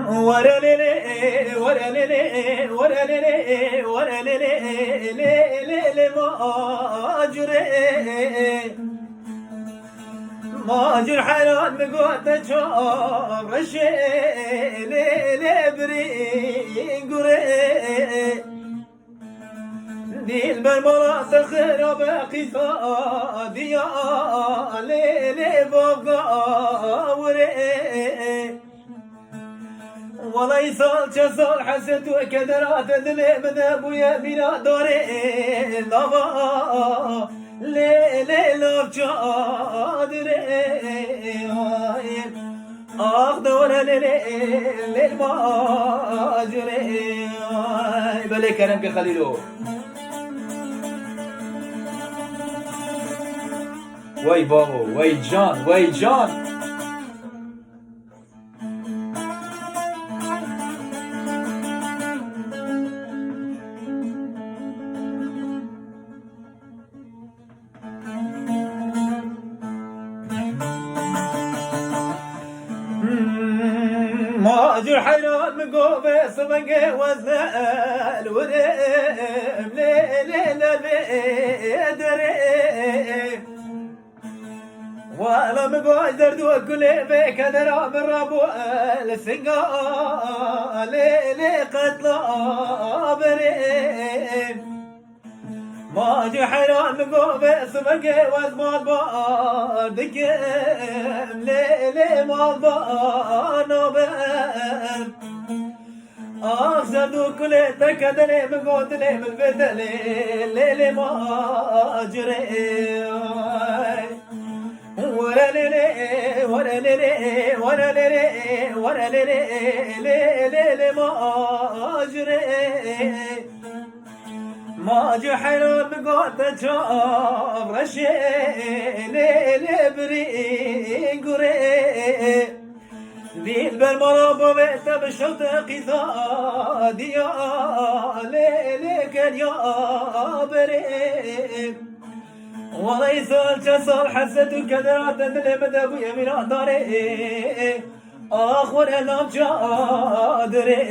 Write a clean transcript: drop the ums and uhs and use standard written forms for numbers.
ورا ليلي ورا ليلي ورا ليلي ورا ليلي ليلي ما أجري ما أجر حيران مقوت شوف رشي ليلي بري قري دي البرمرة تخير باقي صادي يا ليلي بابا وري والله يصال شصال حسيت وكدرات دلي من ابويا بلا دوري لافا ليلي لوف شادري اخ دور ليلي ليل ما اجري بلي كرمك خليلو وای بابا وای جان وای جان ما أجر حيران من قوبي صبقي وزال وريم ليلة بيدري وانا مقاش دردو كل بيك درا من ربو السنقا ليلي قتلا بريم ما جي حيران من قوبي صبقي وزمان باردك ليلي مال بانوبم أخذوا كل تكدني من قوتني من بدلي ليلي ما أجري ورا ليلي ورا ليلي ورا ليلي ورا ليلي ليلي ما أجري ما جي حيران من قوت شوف رشي ليلي بري قري ذي البرمرة ببيت بشوط قصادي يا ليلي كان يا بري والله يسال شصال حسيت وكدرات دلي من ابويا من داري اخور انا جادري